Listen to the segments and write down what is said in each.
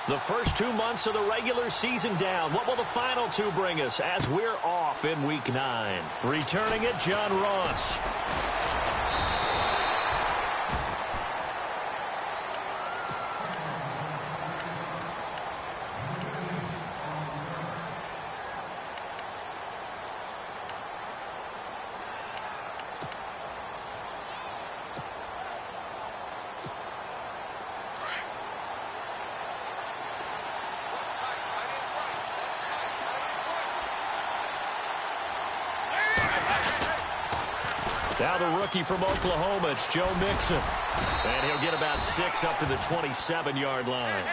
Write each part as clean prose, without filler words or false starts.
The first 2 months of the regular season down. What will the final two bring us as we're off in Week 9? Returning it, John Ross. Now the rookie from Oklahoma, it's Joe Mixon. And he'll get about 6 up to the 27-yard line.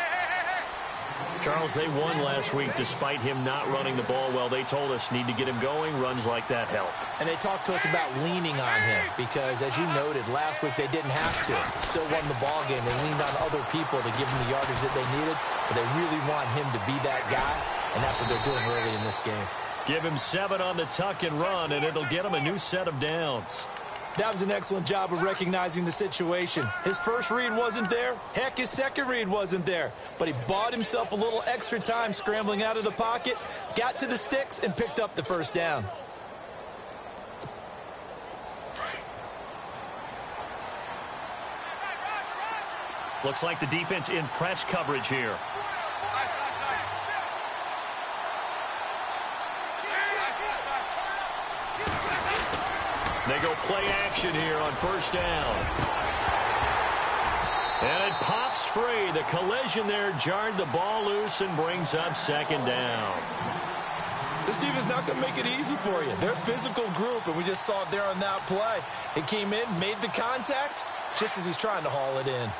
Charles, they won last week despite him not running the ball well. They told us need to get him going. Runs like that help. And they talked to us about leaning on him because, as you noted, last week they didn't have to. Still won the ball game. They leaned on other people to give them the yardage that they needed, but they really want him to be that guy, and that's what they're doing early in this game. Give him 7 on the tuck and run, and it'll get him a new set of downs. That was an excellent job of recognizing the situation. His first read wasn't there. Heck, his second read wasn't there. But he bought himself a little extra time scrambling out of the pocket, got to the sticks, and picked up the first down. Looks like the defense in press coverage here. They go play action here on first down. And it pops free. The collision there jarred the ball loose and brings up second down. This team is not going to make it easy for you. They're a physical group, and we just saw it there on that play. It came in, made the contact, just as he's trying to haul it in.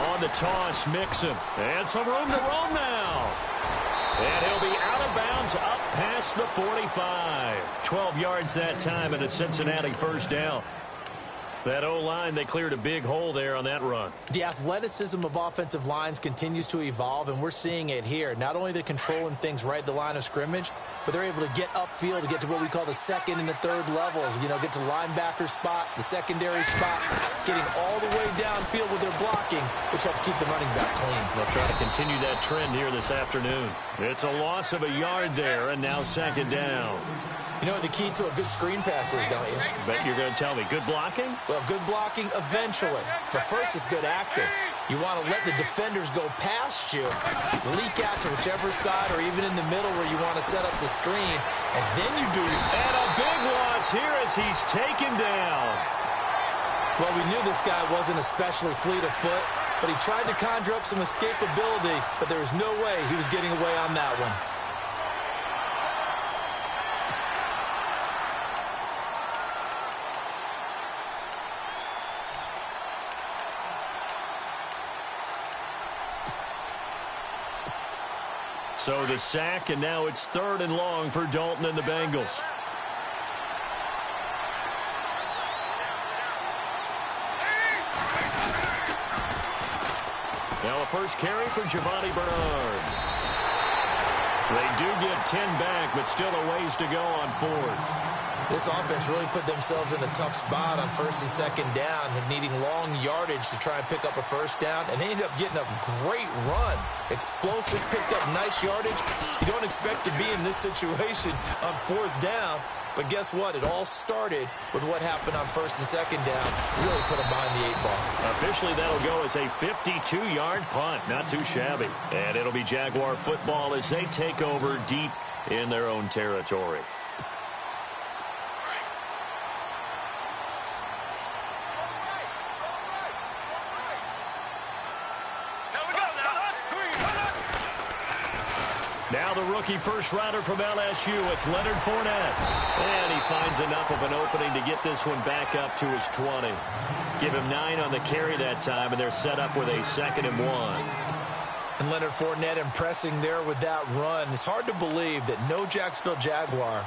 On the toss, Mixon. And some room to roam now. And he'll be out of bounds up past the 45. 12 yards that time and a Cincinnati first down. That O-line, they cleared a big hole there on that run. The athleticism of offensive lines continues to evolve, and we're seeing it here. Not only they're controlling things right at the line of scrimmage, but they're able to get upfield to get to what we call the second and the third levels. You know, get to linebacker spot, the secondary spot, getting all the way downfield with their blocking, which helps keep the running back clean. They'll try to continue that trend here this afternoon. It's a loss of a yard there, and now second down. You know what the key to a good screen pass is, don't you? Bet you're going to tell me. Good blocking? Well, good blocking eventually. But first is good acting. You want to let the defenders go past you, leak out to whichever side or even in the middle where you want to set up the screen, and then you do your... And a big loss here as he's taken down. Well, we knew this guy wasn't especially fleet of foot, but he tried to conjure up some escapability, but there was no way he was getting away on that one. So the sack, and now it's 3rd and long for Dalton and the Bengals. Now a first carry for Giovanni Bernard. They do get 10 back, but still a ways to go on 4th. This offense really put themselves in a tough spot on 1st and 2nd down, needing long yardage to try and pick up a first down, and they ended up getting a great run. Explosive, picked up nice yardage. You don't expect to be in this situation on 4th down, but guess what? It all started with what happened on 1st and 2nd down. Really put them behind the 8 ball. Officially, that'll go as a 52-yard punt. Not too shabby. And it'll be Jaguar football as they take over deep in their own territory. Now the rookie first rounder from LSU, it's Leonard Fournette. And he finds enough of an opening to get this one back up to his 20. Give him 9 on the carry that time, and they're set up with a 2nd and 1. And Leonard Fournette impressing there with that run. It's hard to believe that no Jacksonville Jaguar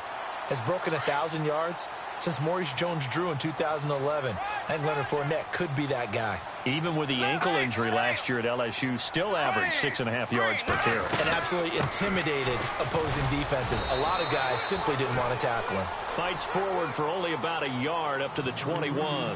has broken 1,000 yards since Maurice Jones-Drew in 2011. And Leonard Fournette could be that guy. Even with the ankle injury last year at LSU, still averaged 6.5 yards per carry. And absolutely intimidated opposing defenses. A lot of guys simply didn't want to tackle him. Fights forward for only about a yard up to the 21.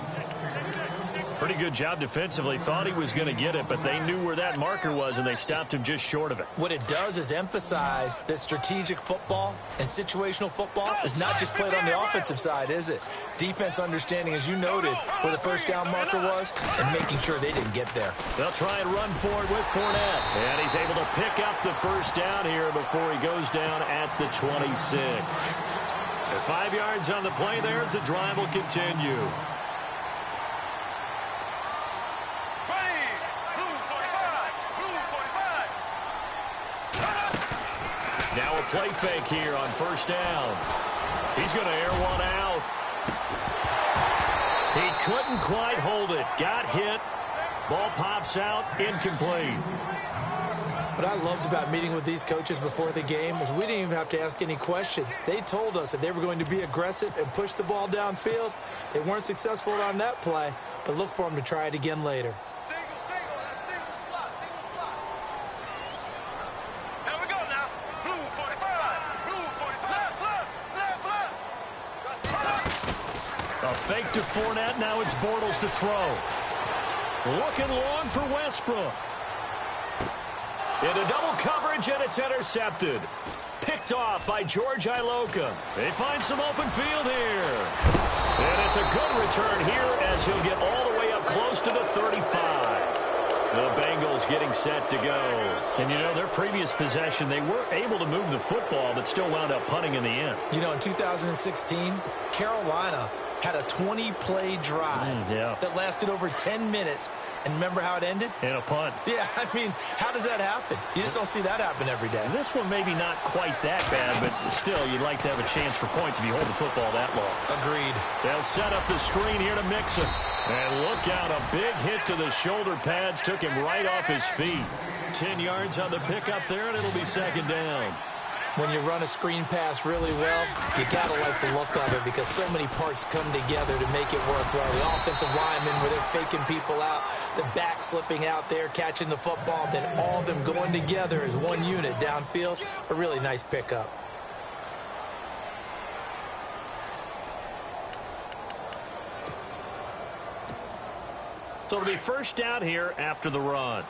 Pretty good job defensively. Thought he was going to get it, but they knew where that marker was, and they stopped him just short of it. What it does is emphasize that strategic football and situational football is not just played on the offensive side, is it? Defense understanding, as you noted, where the first down marker was and making sure they didn't get there. They'll try and run for it with Fournette. And he's able to pick up the first down here before he goes down at the 26. At 5 yards on the play there as the drive will continue. Now a play fake here on first down. He's going to air one out. He couldn't quite hold it. Got hit. Ball pops out. Incomplete. What I loved about meeting with these coaches before the game is we didn't even have to ask any questions. They told us that they were going to be aggressive and push the ball downfield. They weren't successful on that play, but look for them to try it again later. A fake to Fournette. Now it's Bortles to throw. Looking long for Westbrook. Into double coverage, and it's intercepted. Picked off by George Iloka. They find some open field here. And it's a good return here as he'll get all the way up close to the 35. The Bengals getting set to go. And, you know, their previous possession, they were able to move the football, but still wound up punting in the end. You know, in 2016, Carolina had a 20-play drive that lasted over 10 minutes. And remember how it ended? In a punt. Yeah, I mean, how does that happen? You just don't see that happen every day. And this one maybe not quite that bad, but still, you'd like to have a chance for points if you hold the football that long. Agreed. They'll set up the screen here to Mixon. And look out, a big hit to the shoulder pads took him right off his feet. 10 yards on the pickup there, and it'll be second down. When you run a screen pass really well, you got to like the look of it because so many parts come together to make it work well. The offensive linemen where they're faking people out, the back slipping out there, catching the football, then all of them going together as one unit downfield. A really nice pickup. So it'll be first down here after the run.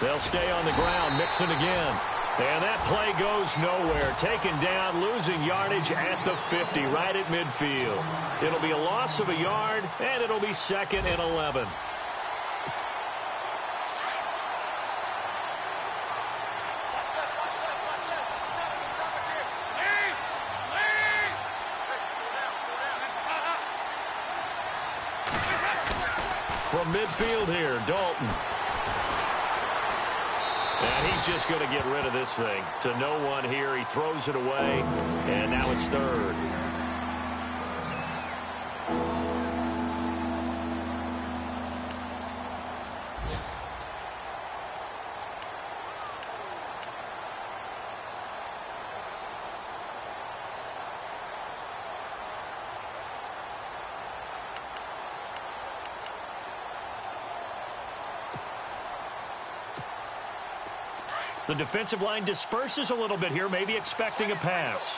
They'll stay on the ground. Mixon again. And that play goes nowhere. Taken down, losing yardage at the 50, right at midfield. It'll be a loss of a yard, and it'll be 2nd and 11. From midfield here, Dalton. And he's just going to get rid of this thing. To no one here. He throws it away, and now it's 3rd. The defensive line disperses a little bit here, maybe expecting a pass.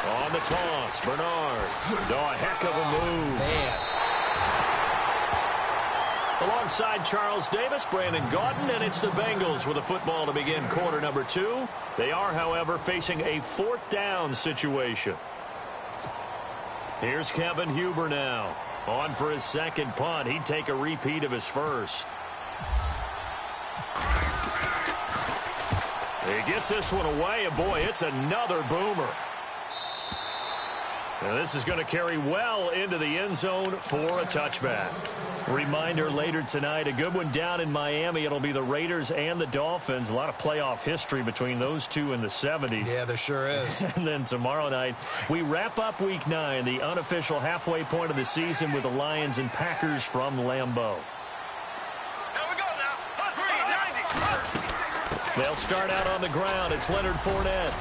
On the toss, Bernard. Oh, a heck of a move. Man. Alongside Charles Davis, Brandon Gaudin, and it's the Bengals with a football to begin quarter number 2. They are, however, facing a 4th down situation. Here's Kevin Huber now. On for his second punt. He'd take a repeat of his first. He gets this one away, and boy, it's another boomer. And this is going to carry well into the end zone for a touchback. Reminder later tonight, a good one down in Miami. It'll be the Raiders and the Dolphins. A lot of playoff history between those two in the 70s. Yeah, there sure is. And then tomorrow night, we wrap up Week 9, the unofficial halfway point of the season with the Lions and Packers from Lambeau. They'll start out on the ground. It's Leonard Fournette.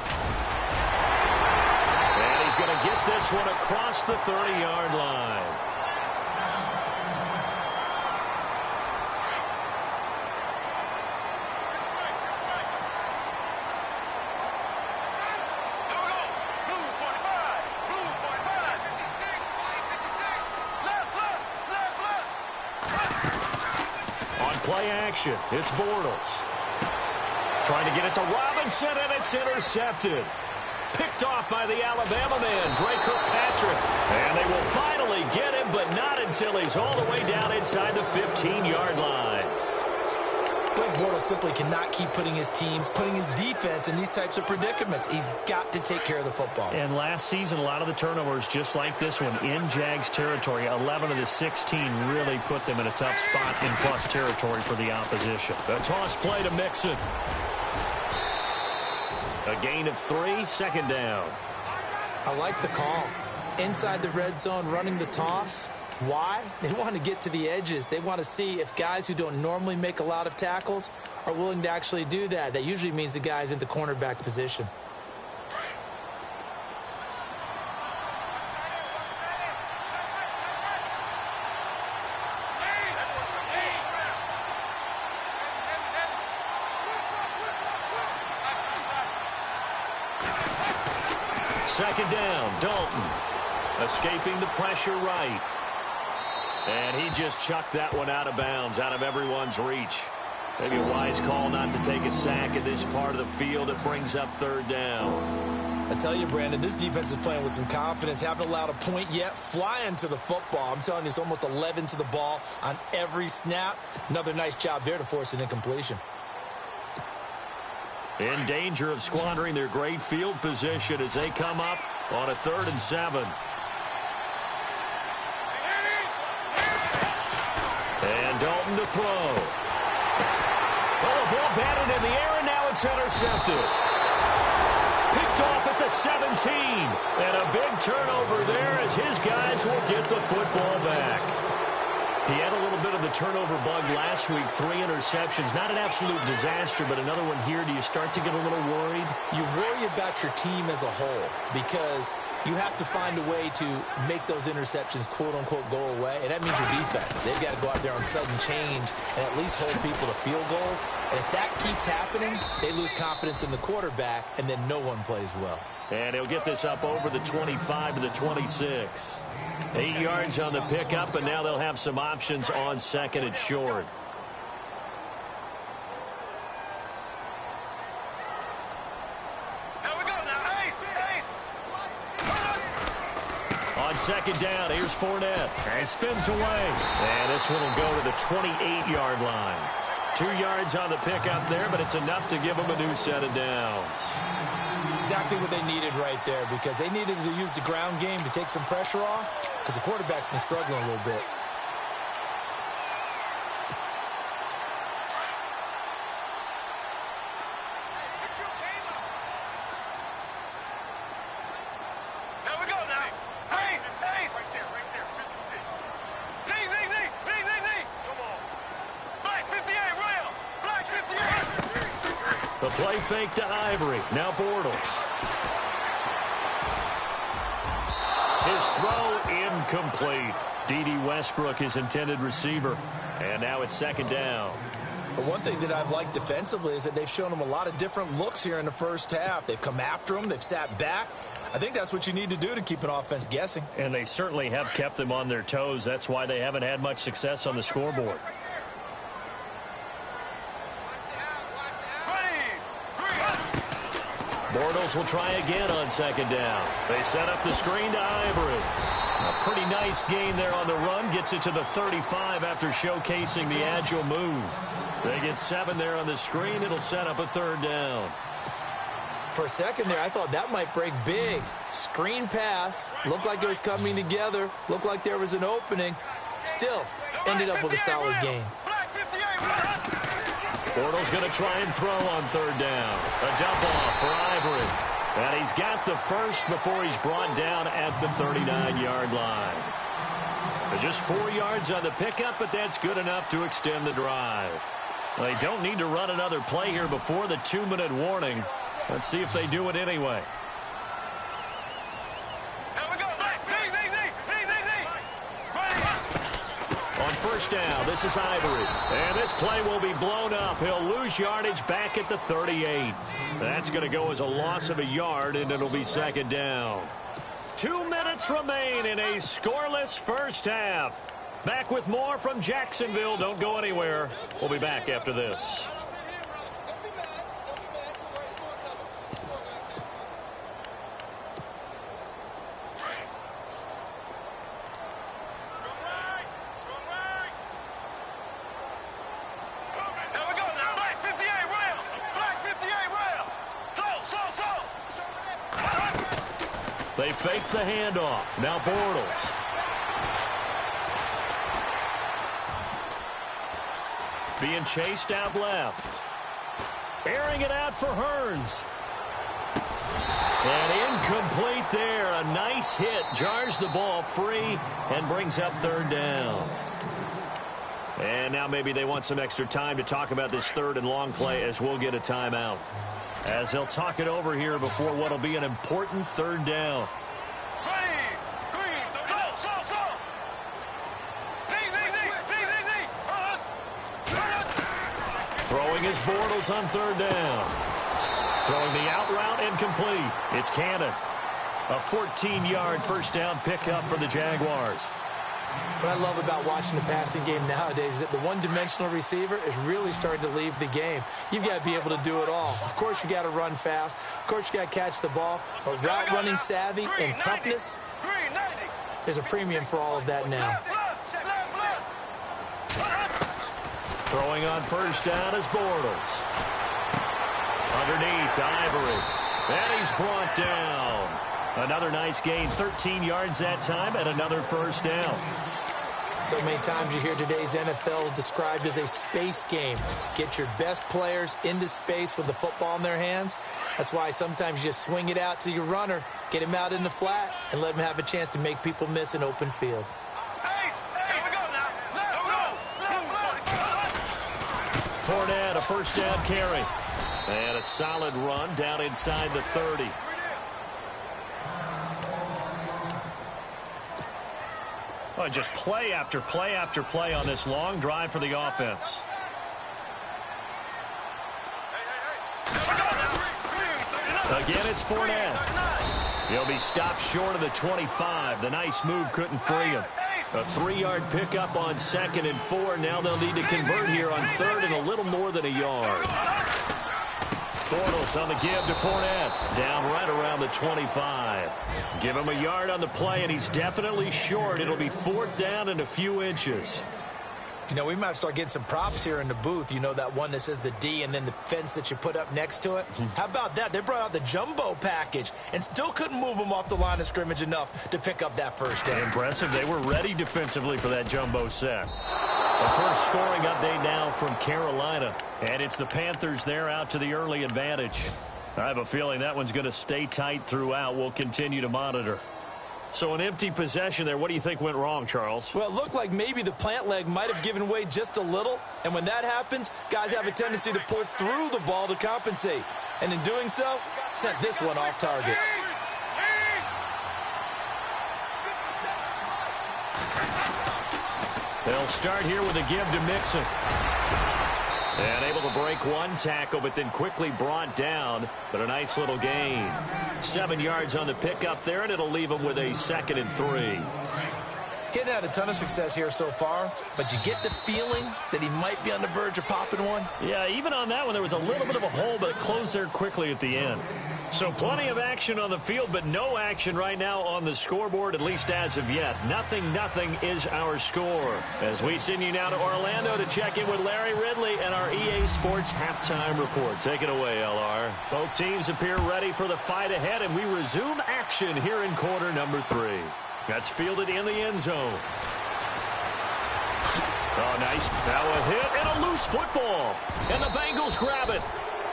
And he's going to get this one across the 30-yard line. On play action, it's Bortles. Trying to get it to Robinson, and it's intercepted. Picked off by the Alabama man, Drake Kirkpatrick. And they will finally get him, but not until he's all the way down inside the 15-yard line. Blake Bortles simply cannot keep putting his team, putting his defense in these types of predicaments. He's got to take care of the football. And last season, a lot of the turnovers, just like this one, in Jags territory, 11 of the 16 really put them in a tough spot in plus territory for the opposition. A toss play to Mixon. A gain of 3, second down. I like the call. Inside the red zone, running the toss. Why? They want to get to the edges. They want to see if guys who don't normally make a lot of tackles are willing to actually do that. That usually means the guy's in the cornerback position. Second down, Dalton. Escaping the pressure right. And he just chucked that one out of bounds, out of everyone's reach. Maybe a wise call not to take a sack in this part of the field. It brings up third down. I tell you, Brandon, this defense is playing with some confidence. Haven't allowed a point yet. Flying to the football. I'm telling you, it's almost 11 to the ball on every snap. Another nice job there to force an incompletion. In danger of squandering their great field position as they come up on a 3rd and 7. And Dalton to throw. Oh, a ball batted in the air, and now it's intercepted. Picked off at the 17. And a big turnover there as his guys will get the football back. He had a little bit of the turnover bug last week, 3 interceptions. Not an absolute disaster, but another one here. Do you start to get a little worried? You worry about your team as a whole because you have to find a way to make those interceptions, quote-unquote, go away. And that means your defense. They've got to go out there on sudden change and at least hold people to field goals. And if that keeps happening, they lose confidence in the quarterback, and then no one plays well. And he'll get this up over the 25 to the 26. 8 yards on the pickup, and now they'll have some options on second and short. Here we go now. Ace. On second down, here's Fournette. And spins away. And this one will go to the 28-yard line. 2 yards on the pickup there, but it's enough to give them a new set of downs. Exactly what they needed right there because they needed to use the ground game to take some pressure off because the quarterback's been struggling a little bit. Here we go now. Ace. Right there, 56. Z. Come on. Black 58, Royal. Black 58. The play fake to Ivory. Now Bortles. His throw incomplete. D.D. Westbrook, his intended receiver. And now it's second down. But one thing that I've liked defensively is that they've shown him a lot of different looks here in the first half. They've come after him. They've sat back. I think that's what you need to do to keep an offense guessing. And they certainly have kept them on their toes. That's why they haven't had much success on the scoreboard. Bortles will try again on second down. They set up the screen to Ivory. A pretty nice gain there on the run. Gets it to the 35 after showcasing the agile move. They get 7 there on the screen. It'll set up a third down. For a second there, I thought that might break big. Screen pass. Looked like it was coming together. Looked like there was an opening. Still, ended up with a solid gain. Bortles going to try and throw on third down. A dump off for Ivory. And he's got the first before he's brought down at the 39-yard line. Just 4 yards on the pickup, but that's good enough to extend the drive. Well, they don't need to run another play here before the 2-minute warning. Let's see if they do it anyway. On first down, this is Ivory. And this play will be blown up. He'll lose yardage back at the 38. That's going to go as a loss of a yard, and it'll be second down. 2 minutes remain in a scoreless first half. Back with more from Jacksonville. Don't go anywhere. We'll be back after this. They fake the handoff. Now Bortles. Being chased out left. Airing it out for Hearns. And incomplete there. A nice hit. Jars the ball free and brings up third down. And now maybe they want some extra time to talk about this third and long play as we'll get a timeout. As they'll talk it over here before what will be an important third down. Throwing his Bortles on third down. Throwing the out route incomplete. It's Cannon. A 14-yard first down pickup for the Jaguars. What I love about watching the passing game nowadays is that the one-dimensional receiver is really starting to leave the game. You've got to be able to do it all. Of course, you got to run fast. Of course, you got to catch the ball. But route running savvy and toughness, there's a premium for all of that now. Throwing on first down is Bortles. Underneath to Ivory. And he's brought down. Another nice gain, 13 yards that time, and another first down. So many times you hear today's NFL described as a space game. Get your best players into space with the football in their hands. That's why sometimes you just swing it out to your runner, get him out in the flat, and let him have a chance to make people miss an open field. Fournette, a first down carry. And a solid run down inside the 30. Oh, just play after play after play on this long drive for the offense. Again, it's Fournette. He'll be stopped short of the 25. The nice move couldn't free him. A 3-yard pickup on 2nd and 4. Now they'll need to convert here on 3rd and a little more than a yard. Bortles on the give to Fournette. Down right around the 25. Give him a yard on the play, and he's definitely short. It'll be 4th down and a few inches. You know, we might start getting some props here in the booth. You know, that one that says the D and then the fence that you put up next to it? How about that? They brought out the jumbo package and still couldn't move them off the line of scrimmage enough to pick up that first down. Impressive. They were ready defensively for that jumbo set. The first scoring update now from Carolina. And it's the Panthers there out to the early advantage. I have a feeling that one's going to stay tight throughout. We'll continue to monitor. So an empty possession there. What do you think went wrong, Charles? Well, it looked like maybe the plant leg might have given way just a little. And when that happens, guys have a tendency to pull through the ball to compensate. And in doing so, sent this one off target. They'll start here with a give to Mixon. And able to break one tackle, but then quickly brought down. But a nice little gain. 7 yards on the pickup there, and it'll leave them with a 2nd and 3. Getting had a ton of success here so far, but you get the feeling that he might be on the verge of popping one. Yeah, even on that one, there was a little bit of a hole, but it closed there quickly at the end. So plenty of action on the field, but no action right now on the scoreboard, at least as of yet. 0-0 is our score. As we send you now to Orlando to check in with Larry Ridley and our EA Sports halftime report. Take it away, LR. Both teams appear ready for the fight ahead, and we resume action here in quarter number 3. That's fielded in the end zone. Oh, nice. Now a hit and a loose football. And the Bengals grab it.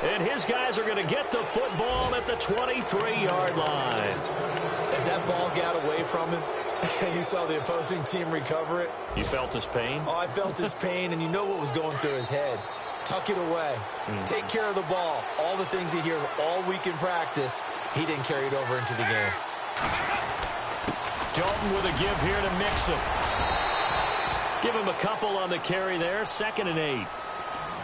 And his guys are going to get the football at the 23-yard line. As that ball got away from him, and you saw the opposing team recover it. You felt his pain? Oh, I felt his pain, and you know what was going through his head. Tuck it away. Take care of the ball. All the things he hears all week in practice, he didn't carry it over into the game. Dalton with a give here to Mixon. Give him a couple on the carry there. 2nd and 8.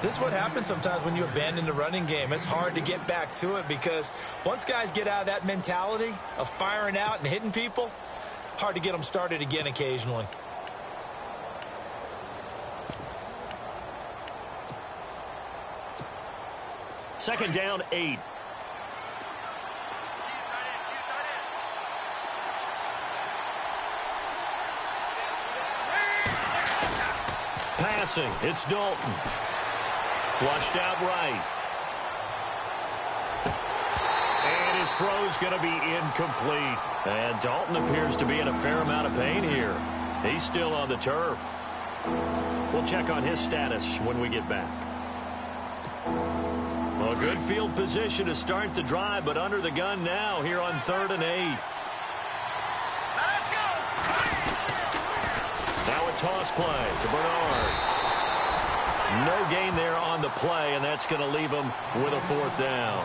This is what happens sometimes when you abandon the running game. It's hard to get back to it because once guys get out of that mentality of firing out and hitting people, hard to get them started again occasionally. Second down, 8. Passing, it's Dalton. Flushed out right. And his throw's going to be incomplete. And Dalton appears to be in a fair amount of pain here. He's still on the turf. We'll check on his status when we get back. Well, good field position to start the drive, but under the gun now here on 3rd and 8. Let's go! Now a toss play to Bernard. No gain there on the play, and that's going to leave him with a 4th down.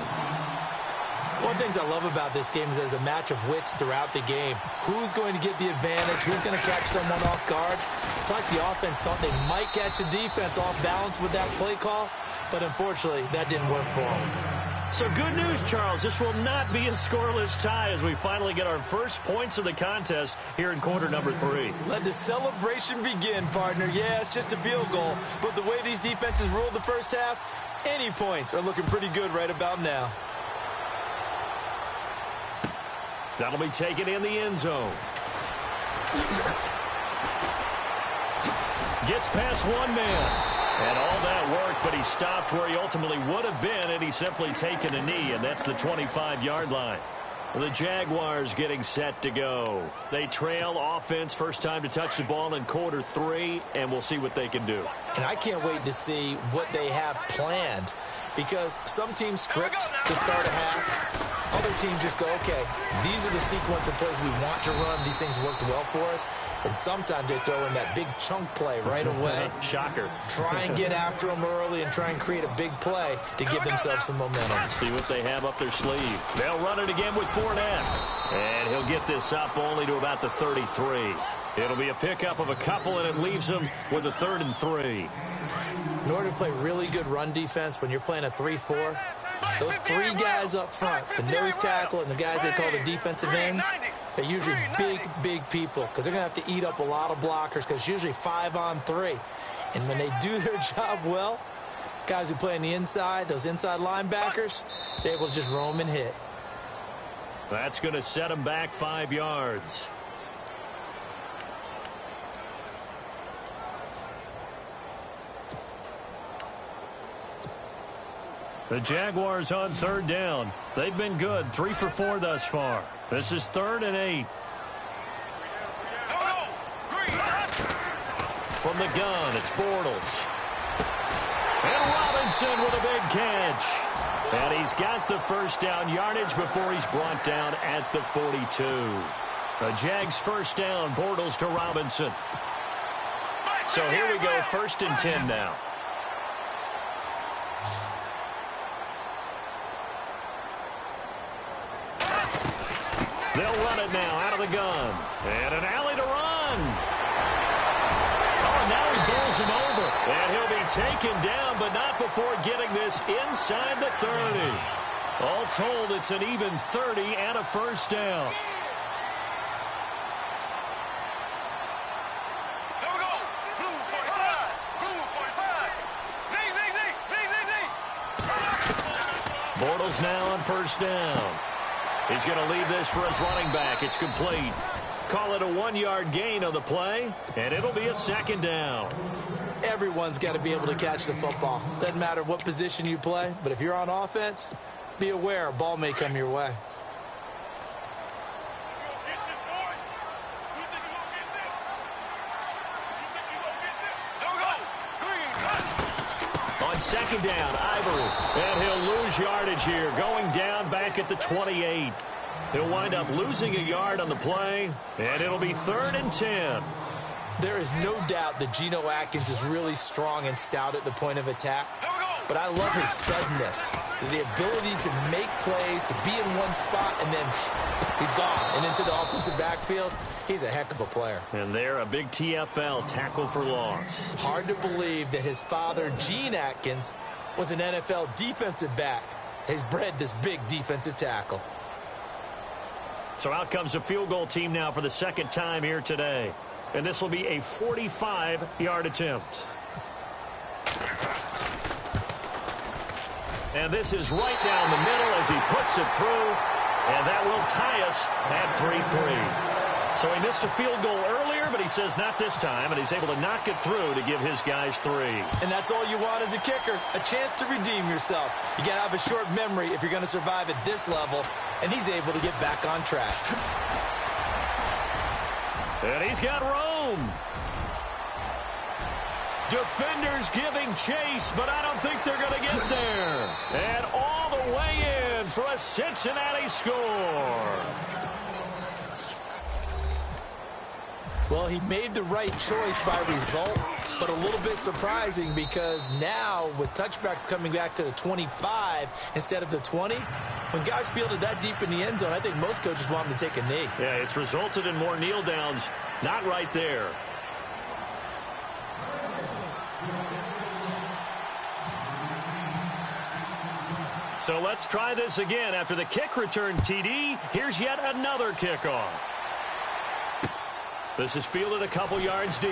One of the things I love about this game is there's a match of wits throughout the game. Who's going to get the advantage? Who's going to catch someone off guard? It's like the offense thought they might catch the defense off balance with that play call, but unfortunately, that didn't work for them. So good news, Charles. This will not be a scoreless tie as we finally get our first points of the contest here in quarter number 3. Let the celebration begin, partner. Yeah, it's just a field goal, but the way these defenses ruled the first half, any points are looking pretty good right about now. That'll be taken in the end zone. Gets past one man. And all that work, but he stopped where he ultimately would have been, and he's simply taken a knee, and that's the 25-yard line. The Jaguars getting set to go. They trail offense, first time to touch the ball in quarter 3, and we'll see what they can do. And I can't wait to see what they have planned, because some teams script to start a half. Other teams just go, okay, these are the sequence of plays we want to run. These things worked well for us. And sometimes they throw in that big chunk play right away. Shocker. Try and get after them early and try and create a big play to give themselves some momentum. See what they have up their sleeve. They'll run it again with Fournette. And he'll get this up only to about the 33. It'll be a pickup of a couple, and it leaves him with a 3rd and 3. In order to play really good run defense when you're playing a 3-4, those 3 guys up front, the nose tackle and the guys they call the defensive ends, they're usually big people because they're going to have to eat up a lot of blockers because it's usually 5 on 3. And when they do their job well, guys who play on the inside, those inside linebackers, they're able to just roam and hit. That's going to set them back 5 yards. The Jaguars on 3rd down. They've been good, 3 for 4 thus far. This is 3rd and 8. From the gun, it's Bortles. And Robinson with a big catch. And he's got the first down yardage before he's brought down at the 42. The Jags first down, Bortles to Robinson. So here we go, 1st and 10 now. They'll run it now out of the gun. And an alley to run. Oh, now he bowls him over. And he'll be taken down, but not before getting this inside the 30. All told, it's an even 30 and a first down. Bortles now on first down. He's going to leave this for his running back. It's complete. Call it a 1-yard gain on the play, and it'll be a second down. Everyone's got to be able to catch the football. Doesn't matter what position you play, but if you're on offense, be aware a ball may come your way. On second down, Ivory. And he'll lose yardage here, going down back at the 28. He'll wind up losing a yard on the play, and it'll be 3rd and 10. There is no doubt that Geno Atkins is really strong and stout at the point of attack. But I love his suddenness, the ability to make plays, to be in one spot, and then he's gone and into the offensive backfield. He's a heck of a player. And there, a big TFL, tackle for loss. Hard to believe that his father, Gene Atkins, was an NFL defensive back. He's bred this big defensive tackle. So out comes a field goal team now for the second time here today. And this will be a 45-yard attempt. And this is right down the middle as he puts it through. And that will tie us at 3-3. So he missed a field goal earlier, but he says not this time. And he's able to knock it through to give his guys 3. And that's all you want as a kicker, a chance to redeem yourself. You got to have a short memory if you're going to survive at this level. And he's able to get back on track. And he's got Rome. Defenders giving chase, but I don't think they're going to get there. And all the way in for a Cincinnati score. Well, he made the right choice by result, but a little bit surprising because now with touchbacks coming back to the 25 instead of the 20, when guys fielded that deep in the end zone, I think most coaches want them to take a knee. Yeah, it's resulted in more kneel downs. Not right there. So let's try this again. After the kick return TD, here's yet another kickoff. This is fielded a couple yards deep.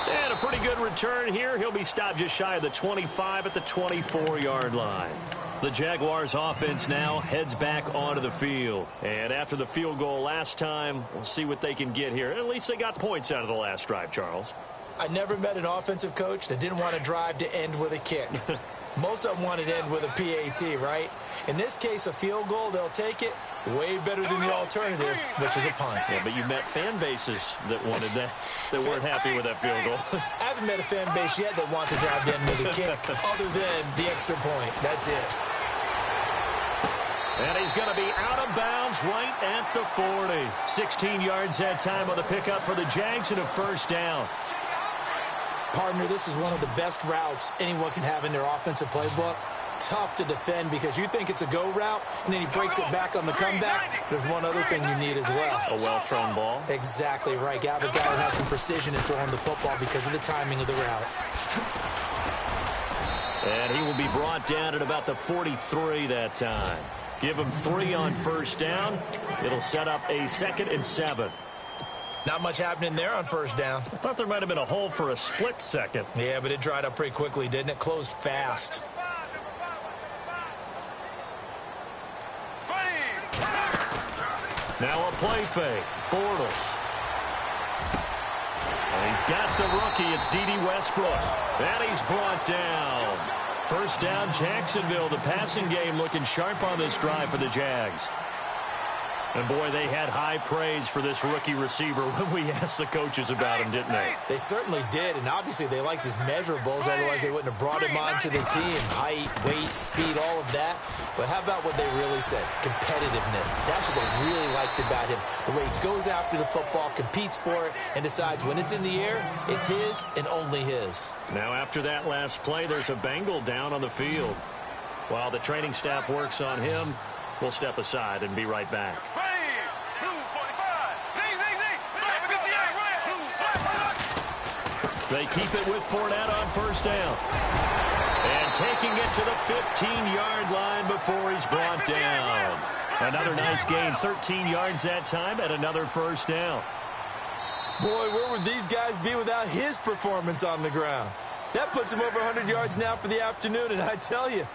And a pretty good return here. He'll be stopped just shy of the 25 at the 24-yard line. The Jaguars offense now heads back onto the field. And after the field goal last time, we'll see what they can get here. At least they got points out of the last drive, Charles. I never met an offensive coach that didn't want to drive to end with a kick. Most of them want to end with a PAT, right? In this case, a field goal, they'll take it. Way better than the alternative, which is a punt. Yeah, but you met fan bases that wanted that, that weren't happy with that field goal. I haven't met a fan base yet that wants to drive to end with a kick other than the extra point. That's it. And he's going to be out of bounds right at the 40. 16 yards that time on the pickup for the Jags and a first down. Partner, this is one of the best routes anyone can have in their offensive playbook. Tough to defend because you think it's a go route, and then he breaks it back on the comeback. There's one other thing you need as well. A well-thrown ball. Exactly right. You have a guy that has some precision in throwing the football because of the timing of the route. And he will be brought down at about the 43 that time. Give him 3 on first down. It'll set up a 2nd and 7. Not much happening there on first down. I thought there might have been a hole for a split second. Yeah, but it dried up pretty quickly, didn't it? Closed fast. Now a play fake. Bortles. And he's got the rookie. It's D.D. Westbrook. And he's brought down. First down, Jacksonville. The passing game looking sharp on this drive for the Jags. And, boy, they had high praise for this rookie receiver when we asked the coaches about him, didn't they? They certainly did, and obviously they liked his measurables. Otherwise, they wouldn't have brought him onto the team. Height, weight, speed, all of that. But how about what they really said? Competitiveness. That's what they really liked about him. The way he goes after the football, competes for it, and decides when it's in the air, it's his and only his. Now, after that last play, there's a Bengal down on the field. While the training staff works on him, we'll step aside and be right back. They keep it with Fournette on first down. And taking it to the 15-yard line before he's brought down. Another nice gain, 13 yards that time, and another first down. Boy, where would these guys be without his performance on the ground? That puts him over 100 yards now for the afternoon, and I tell you,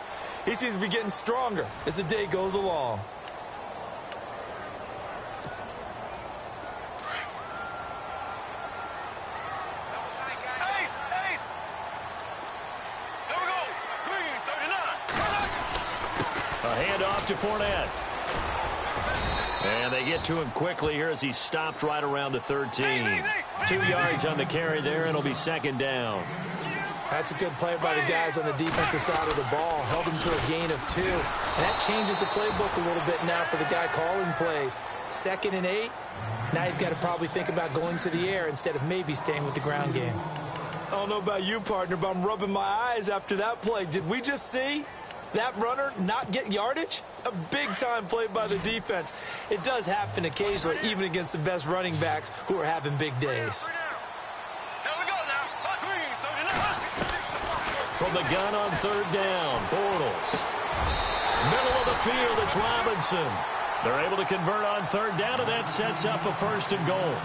he seems to be getting stronger as the day goes along. A handoff to Fournette. And they get to him quickly here as he stopped right around the 13. 2 yards on the carry there, and it'll be second down. That's a good play by the guys on the defensive side of the ball. Held him to a gain of 2. And that changes the playbook a little bit now for the guy calling plays. 2nd and 8. Now he's got to probably think about going to the air instead of maybe staying with the ground game. I don't know about you, partner, but I'm rubbing my eyes after that play. Did we just see that runner not get yardage? A big-time play by the defense. It does happen occasionally, even against the best running backs who are having big days. From the gun on 3rd down, Bortles. Middle of the field, it's Robinson. They're able to convert on 3rd down, and that sets up a 1st and goal.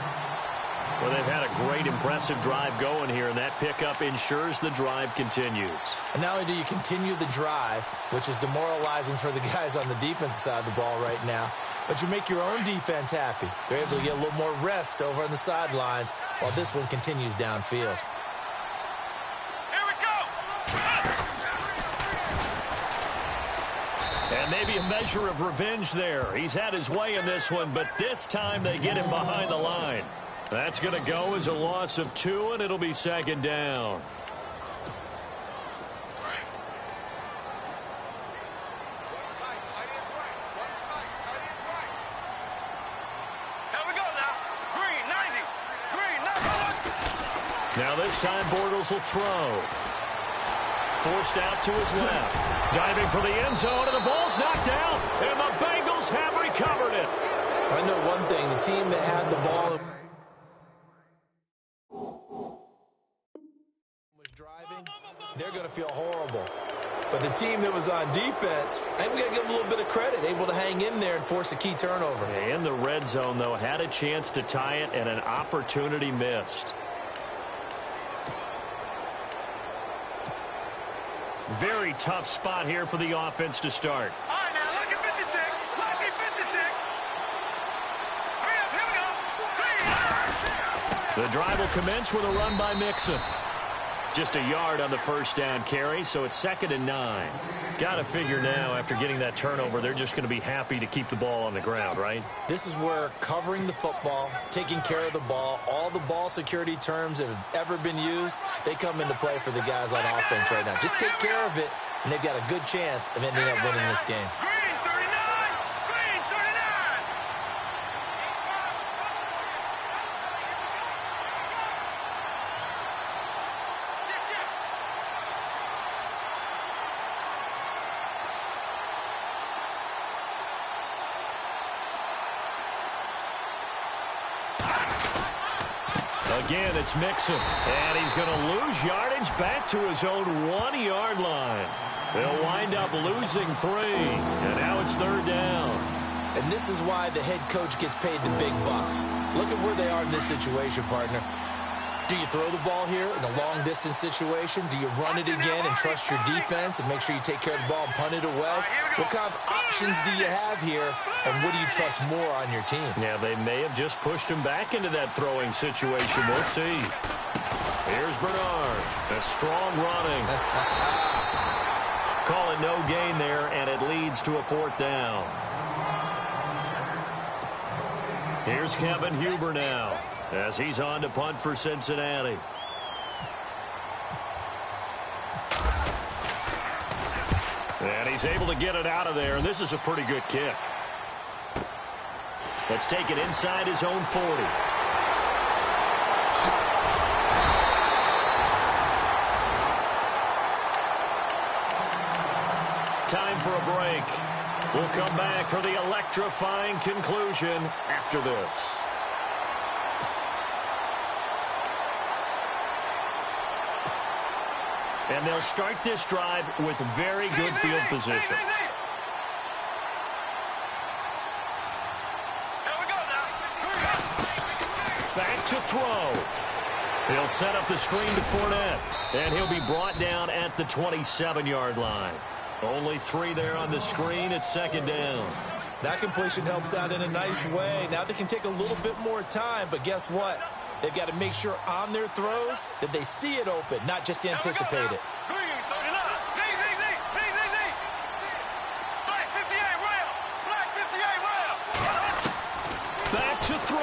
Well, they've had a great, impressive drive going here, and that pickup ensures the drive continues. And not only do you continue the drive, which is demoralizing for the guys on the defensive side of the ball right now, but you make your own defense happy. They're able to get a little more rest over on the sidelines while this one continues downfield. And maybe a measure of revenge there. He's had his way in this one, but this time they get him behind the line. That's going to go as a loss of 2, and it'll be 2nd down. Now this time Bortles will throw. Forced out to his left. Diving for the end zone, and the ball's knocked out, and the Bengals have recovered it. I know one thing, the team that had the ball was driving, they're going to feel horrible. But the team that was on defense, I think we got to give them a little bit of credit, able to hang in there and force a key turnover. In the red zone, though, had a chance to tie it, and an opportunity missed. Very tough spot here for the offense to start. All right, now, look at 56. Look at 56. Hurry up, here we go. The drive will commence with a run by Mixon. Just a yard on the 1st down carry, so it's 2nd and 9. Got to figure now, after getting that turnover, they're just going to be happy to keep the ball on the ground, right? This is where covering the football, taking care of the ball, all the ball security terms that have ever been used, they come into play for the guys on offense right now. Just take care of it, and they've got a good chance of ending up winning this game. Green 39. Green 39. Again, it's Mixon, and he's going to lose yardage back to his own 1-yard line. They'll wind up losing 3, and now it's 3rd down. And this is why the head coach gets paid the big bucks. Look at where they are in this situation, partner. Do you throw the ball here in a long-distance situation? Do you run it again and trust your defense and make sure you take care of the ball and punt it away? What kind of options do you have here, and what do you trust more on your team? Yeah, they may have just pushed him back into that throwing situation. We'll see. Here's Bernard. A strong running. Call it no gain there, and it leads to a 4th down. Here's Kevin Huber now, as he's on to punt for Cincinnati. And he's able to get it out of there, and this is a pretty good kick. Let's take it inside his own 40. Time for a break. We'll come back for the electrifying conclusion after this. And they'll start this drive with very good field position. Back to throw. He'll set up the screen to Fournette, and he'll be brought down at the 27-yard line. Only 3 there on the screen at second down. That completion helps out in a nice way. Now they can take a little bit more time, but guess what? They've got to make sure on their throws that they see it open, not just anticipate it. Back to throw.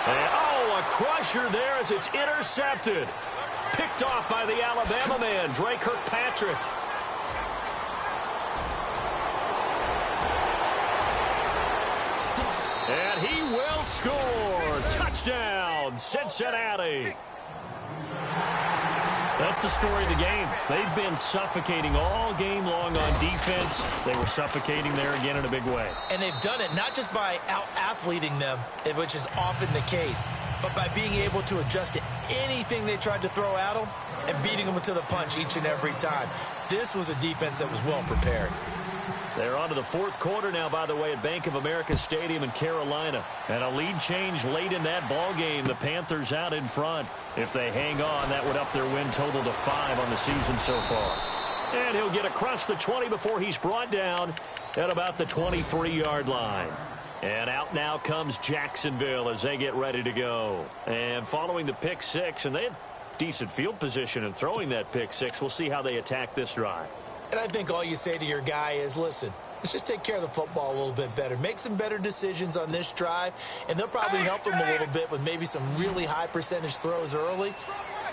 And, oh, a crusher there as it's intercepted. Picked off by the Alabama man, Dre Kirkpatrick. And he will score. Touchdown, Cincinnati. That's the story of the game. They've been suffocating all game long on defense. They were suffocating there again in a big way. And they've done it not just by out-athleting them, which is often the case, but by being able to adjust to anything they tried to throw at them and beating them to the punch each and every time. This was a defense that was well prepared. They're on to the fourth quarter now, by the way, at Bank of America Stadium in Carolina. And a lead change late in that ball game. The Panthers out in front. If they hang on, that would up their win total to 5 on the season so far. And he'll get across the 20 before he's brought down at about the 23-yard line. And out now comes Jacksonville as they get ready to go. And following the pick six, and they had decent field position in throwing that pick six. We'll see how they attack this drive. And I think all you say to your guy is, listen, let's just take care of the football a little bit better. Make some better decisions on this drive, and they'll probably help him a little bit with maybe some really high percentage throws early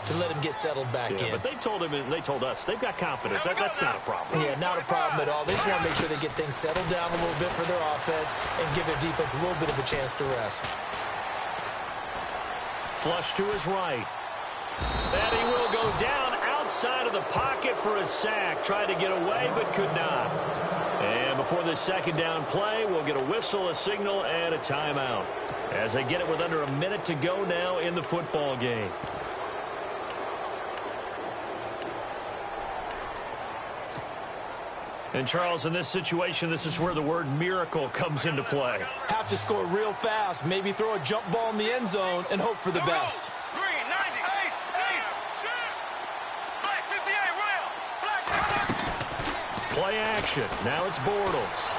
to let him get settled back in. But they told him, and they told us, they've got confidence. That's not a problem. Yeah, not a problem at all. They just want to make sure they get things settled down a little bit for their offense and give their defense a little bit of a chance to rest. Flush to his right. And he will go down outside of the pocket for a sack. Tried to get away, but could not. And before the second down play, we'll get a whistle, a signal, and a timeout. As they get it with under a minute to go now in the football game. And, Charles, in this situation, this is where the word miracle comes into play. Have to score real fast, maybe throw a jump ball in the end zone, and hope for the best. Play action. Now it's Bortles.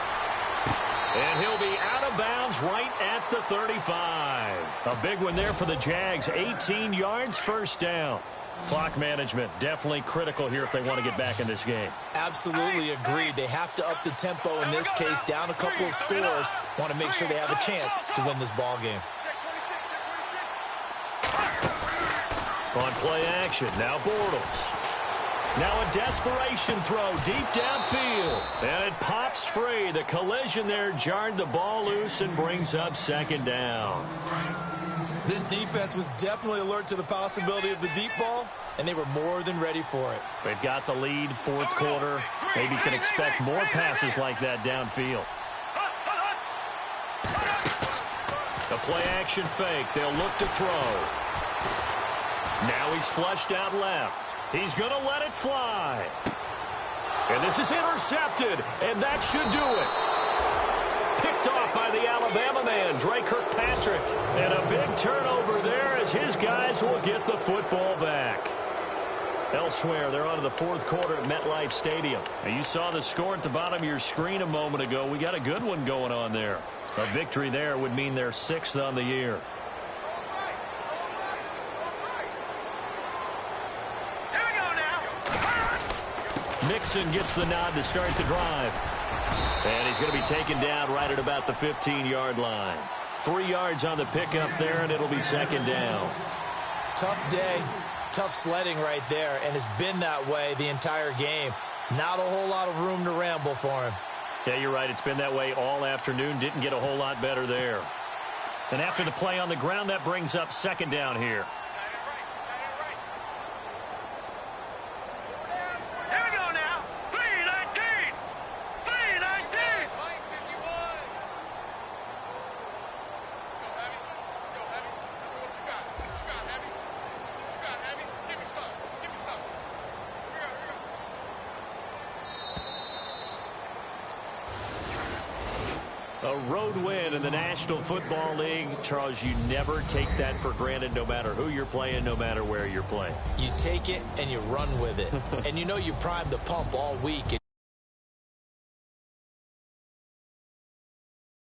And he'll be out of bounds right at the 35. A big one there for the Jags. 18 yards, first down. Clock management definitely critical here if they want to get back in this game. Absolutely agreed. They have to up the tempo in this case, down a couple of scores. Want to make sure they have a chance to win this ball game. On play action, now Bortles. Now a desperation throw deep downfield. And it pops free. The collision there jarred the ball loose and brings up second down. This defense was definitely alert to the possibility of the deep ball, and they were more than ready for it. They've got the lead, fourth quarter. Maybe can expect more passes like that downfield. The play action fake. They'll look to throw. Now he's flushed out left. He's going to let it fly. And this is intercepted, and that should do it. Picked off by the Alabama man, Dre Kirkpatrick. And a big turnover there as his guys will get the football back. Elsewhere, they're on to the fourth quarter at MetLife Stadium. Now, you saw the score at the bottom of your screen a moment ago. We got a good one going on there. A victory there would mean they're 6th on the year. Mixon gets the nod to start the drive. And he's going to be taken down right at about the 15-yard line. 3 yards on the pickup there, and it'll be second down. Tough day, tough sledding right there, and it's been that way the entire game. Not a whole lot of room to ramble for him. Yeah, you're right. It's been that way all afternoon. Didn't get a whole lot better there. And after the play on the ground, that brings up second down here. A road win in the National Football League. Charles, you never take that for granted no matter who you're playing, no matter where you're playing. You take it and you run with it. And you know you primed the pump all week.